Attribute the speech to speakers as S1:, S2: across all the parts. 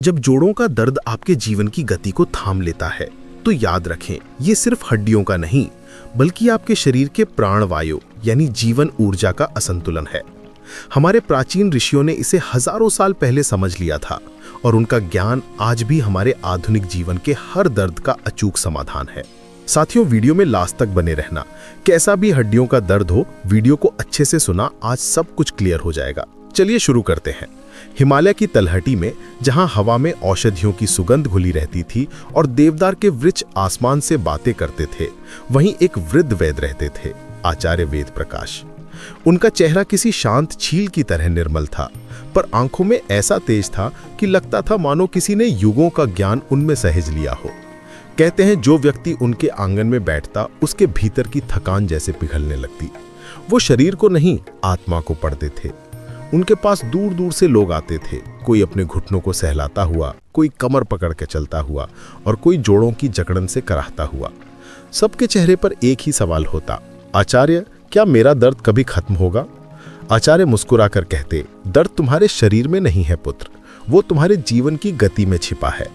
S1: जब जोड़ों का दर्द आपके जीवन की गति को थाम लेता है तो याद रखें, ये सिर्फ हड्डियों का नहीं बल्कि आपके शरीर के प्राणवायु यानी जीवन ऊर्जा का असंतुलन है। हमारे प्राचीन ऋषियों ने इसे हजारों साल पहले समझ लिया था और उनका ज्ञान आज भी हमारे आधुनिक जीवन के हर दर्द का अचूक समाधान है। साथियों, वीडियो में लास्ट तक बने रहना। कैसा भी हड्डियों का दर्द हो, वीडियो को अच्छे से सुना, आज सब कुछ क्लियर हो जाएगा। चलिए शुरू करते हैं। हिमालय की तलहटी में जहां हवा में औषधियों की सुगंध घुली रहती थी और देवदार के वृक्ष आसमान से बातें करते थे, वहीं एक वृद्ध वैद्य रहते थे, आचार्य वेद प्रकाश। उनका चेहरा किसी शांत झील की तरह निर्मल था, पर आंखों में ऐसा तेज था कि लगता था मानो किसी ने युगों का ज्ञान उनमें सहेज लिया हो। कहते हैं, जो व्यक्ति उनके आंगन में बैठता उसके भीतर की थकान जैसे पिघलने लगती। वो शरीर को नहीं, आत्मा को पढ़ते थे। उनके पास दूर दूर से लोग आते थे, कोई अपने घुटनों को सहलाता हुआ, कोई कमर पकड़ के चलता हुआ और कोई जोड़ों की जकड़न से कराहता हुआ। सबके चेहरे पर एक ही सवाल होता, आचार्य, क्या मेरा दर्द कभी खत्म होगा? आचार्य मुस्कुराकर कहते, दर्द तुम्हारे शरीर में नहीं है पुत्र, वो तुम्हारे जीवन की गति में छिपा है।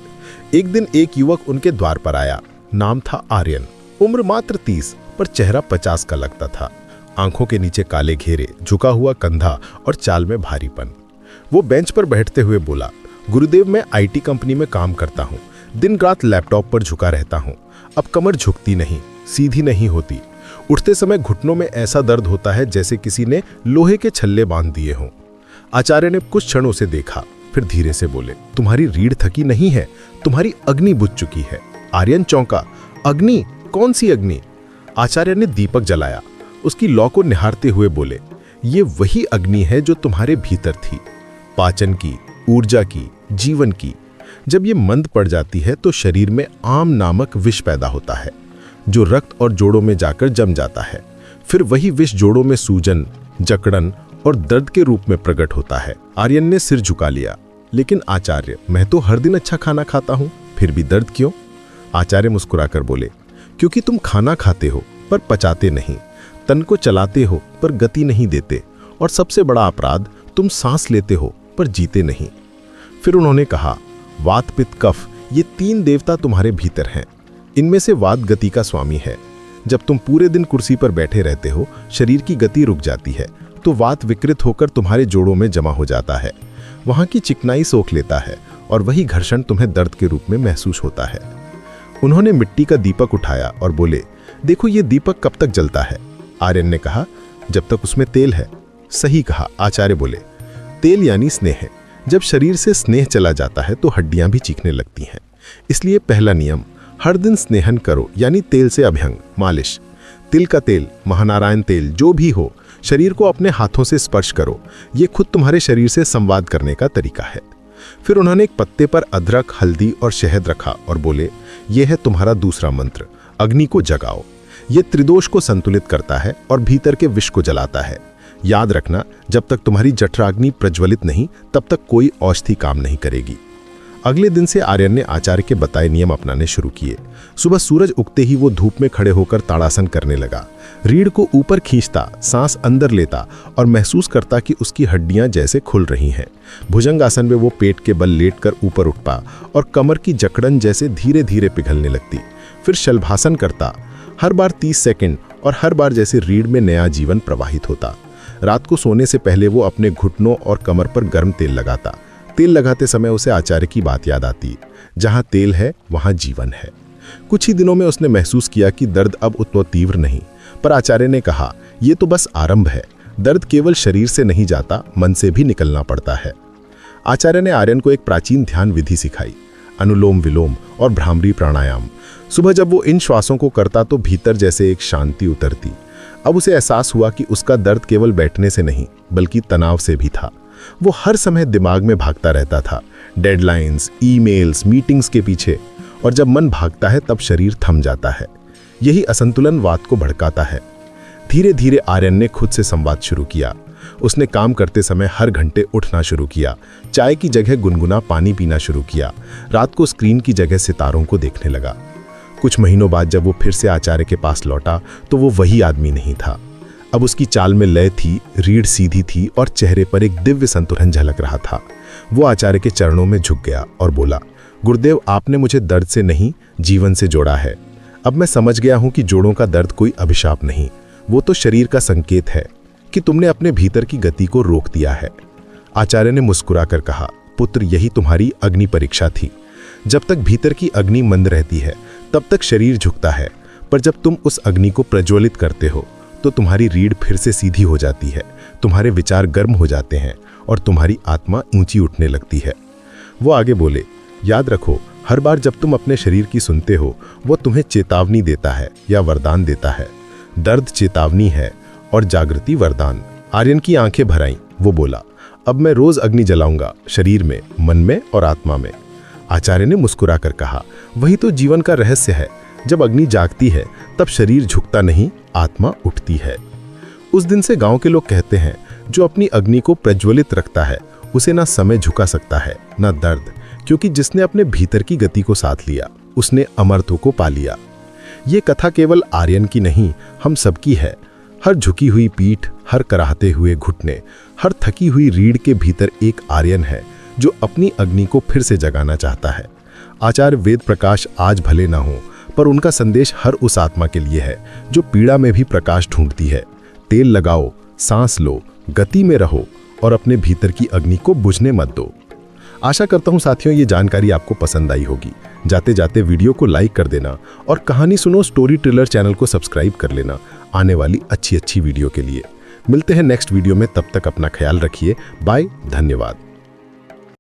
S1: एक दिन एक युवक उनके द्वार पर आया। नाम था आर्यन। उम्र मात्र 30 पर चेहरा 50 का लगता था। आंखों के नीचे काले घेरे, झुका हुआ कंधा और चाल में भारीपन। वो बेंच पर बैठते हुए बोला, गुरुदेव, मैं आईटी कंपनी में काम करता हूँ, दिन रात लैपटॉप पर झुका रहता हूँ। अब कमर झुकती नहीं, सीधी नहीं होती। उठते समय घुटनों में ऐसा दर्द होता है जैसे किसी ने लोहे के छल्ले बांध दिए हों। आचार्य ने कुछ क्षण उसे देखा, फिर धीरे से बोले, तुम्हारी रीढ़ थकी नहीं है, तुम्हारी अग्नि बुझ चुकी है। आर्यन चौंका, अग्नि? कौन सी अग्नि? आचार्य ने दीपक जलाया, उसकी लौ को निहारते हुए बोले, ये वही अग्नि है जो तुम्हारे भीतर थी, पाचन की, ऊर्जा की, जीवन की। जब ये मंद पड़ जाती है तो शरीर में आम नामक विष पैदा होता है, जो रक्त और जोड़ों में जाकर जम जाता है। फिर वही विष जोड़ों में सूजन, जकड़न और दर्द के रूप में प्रकट होता है। आर्यन ने सिर झुका लिया, लेकिन आचार्य, मैं तो हर दिन अच्छा खाना खाता हूं, फिर भी दर्द क्यों? आचार्य मुस्कुराकर बोले, क्योंकि तुम खाना खाते हो पर पचाते नहीं, तन को चलाते हो पर गति नहीं देते, और सबसे बड़ा अपराध, तुम सांस लेते हो पर जीते नहीं। फिर उन्होंने कहा, वात पित्त कफ, ये 3 देवता तुम्हारे भीतर हैं। इनमें से वात गति का स्वामी है। जब तुम पूरे दिन कुर्सी पर बैठे रहते हो, शरीर की गति रुक जाती है तो वात विकृत होकर तुम्हारे जोड़ों में जमा हो जाता है, वहां की चिकनाई सोख लेता है और वही घर्षण तुम्हें दर्द के रूप में महसूस होता है। उन्होंने मिट्टी का दीपक उठाया और बोले, देखो ये दीपक कब तक जलता है? आर्यन ने कहा, जब तक उसमें तेल है। सही कहा, आचार्य बोले, तेल यानी स्नेह। जब शरीर से स्नेह चला जाता है तो हड्डियां भी चीखने लगती हैं। इसलिए पहला नियम, हर दिन स्नेहन करो, यानी तेल से अभ्यंग, मालिश। तिल का तेल, महानारायण तेल, जो भी हो, शरीर को अपने हाथों से स्पर्श करो। ये खुद तुम्हारे शरीर से संवाद करने का तरीका है। फिर उन्होंने एक पत्ते पर अदरक, हल्दी और शहद रखा और बोले, यह है तुम्हारा दूसरा मंत्र, अग्नि को जगाओ। ये त्रिदोष को संतुलित करता है और भीतर के विष को जलाता है। याद रखना, जब तक तुम्हारी जठराग्नि प्रज्वलित नहीं, तब तक कोई औषधि काम नहीं करेगी। अगले दिन से आर्यन ने आचार्य के बताए नियम अपनाने शुरू किए। सुबह सूरज उगते ही वो धूप में खड़े होकर ताड़ासन करने लगा। रीढ़ को ऊपर खींचता, सांस अंदर लेता और महसूस करता कि उसकी हड्डियां जैसे खुल रही हैं। भुजंगासन में वो पेट के बल लेटकर ऊपर उठ पा और कमर की जकड़न जैसे धीरे धीरे पिघलने लगती। फिर शलभासन करता, हर बार 30 सेकंड, और हर बार जैसे रीढ़ में नया जीवन प्रवाहित होता। रात को सोने से पहले वो अपने घुटनों और कमर पर गर्म तेल लगाता। तेल लगाते समय उसे आचार्य की बात याद आती, जहां तेल है वहां जीवन है। कुछ ही दिनों में उसने महसूस किया कि दर्द अब उतना तीव्र नहीं, पर आचार्य ने कहा, यह तो बस आरंभ है। दर्द केवल शरीर से नहीं जाता, मन से भी निकलना पड़ता है। आचार्य ने आर्यन को एक प्राचीन ध्यान विधि सिखाई, अनुलोम विलोम और भ्रामरी प्राणायाम। सुबह जब वो इन श्वासों को करता तो भीतर जैसे एक शांति उतरती। अब उसे एहसास हुआ कि उसका दर्द केवल बैठने से नहीं बल्कि तनाव से भी था। वो हर समय दिमाग में भागता रहता था, डेडलाइंस, ईमेल्स, मीटिंग्स के पीछे, और जब मन भागता है तब शरीर थम जाता है। यही असंतुलन वात को भड़काता है। धीरे धीरे आर्यन ने खुद से संवाद शुरू किया। उसने काम करते समय हर घंटे उठना शुरू किया, चाय की जगह गुनगुना पानी पीना शुरू किया, रात को स्क्रीन की जगह सितारों को देखने लगा। कुछ महीनों बाद जब वो फिर से आचार्य के पास लौटा तो वो वही आदमी नहीं था। अब उसकी चाल में लय थी, रीढ़ सीधी थी और चेहरे पर एक दिव्य संतुलन झलक रहा था। वो आचार्य के चरणों में झुक गया और बोला, गुरुदेव, आपने मुझे दर्द से नहीं जीवन से जोड़ा है। अब मैं समझ गया हूं कि जोड़ों का दर्द कोई अभिशाप नहीं, वो तो शरीर का संकेत है कि तुमने अपने भीतर की गति को रोक दिया है। आचार्य ने मुस्कुराकर कहा, पुत्र, यही तुम्हारी अग्नि परीक्षा थी। जब तक भीतर की अग्नि मंद रहती है तब तक शरीर झुकता है, पर जब तुम उस अग्नि को प्रज्वलित करते हो तो तुम्हारी रीढ़ फिर से सीधी हो जाती है, तुम्हारे विचार गर्म हो जाते हैं और तुम्हारी आत्मा ऊंची उठने लगती है। वो आगे बोले, याद रखो, हर बार जब तुम अपने शरीर की सुनते हो वो तुम्हें चेतावनी देता है या वरदान देता है। दर्द चेतावनी है और जागृति वरदान। आर्यन की आंखें भर आईं। वो बोला, अब मैं रोज अग्नि जलाऊंगा, शरीर में, मन में और आत्मा में। आचार्य ने मुस्कुराकर कहा, वही तो जीवन का रहस्य है। जब अग्नि जागती है तब शरीर झुकता नहीं, आत्मा उठती है। उस दिन से गांव के लोग कहते हैं, जो अपनी अग्नि को प्रज्वलित रखता है उसे ना समय झुका सकता है ना दर्द, क्योंकि जिसने अपने भीतर की गति को साथ लिया उसने अमरत्व को पा लिया। ये कथा केवल आर्यन की नहीं, हम सबकी है। हर झुकी हुई पीठ, हर कराहते हुए घुटने, हर थकी हुई रीढ़ के भीतर एक आर्यन है जो अपनी अग्नि को फिर से जगाना चाहता है। आचार्य वेद प्रकाश आज भले ना हो, पर उनका संदेश हर उस आत्मा के लिए है जो पीड़ा में भी प्रकाश ढूंढती है। तेल लगाओ, सांस लो, गति में रहो और अपने भीतर की अग्नि को बुझने मत दो। आशा करता हूं साथियों, ये जानकारी आपको पसंद आई होगी। जाते जाते वीडियो को लाइक कर देना और कहानी सुनो स्टोरी टेलर चैनल को सब्सक्राइब कर लेना आने वाली अच्छी वीडियो के लिए। मिलते हैं नेक्स्ट वीडियो में, तब तक अपना ख्याल रखिए। बाय, धन्यवाद।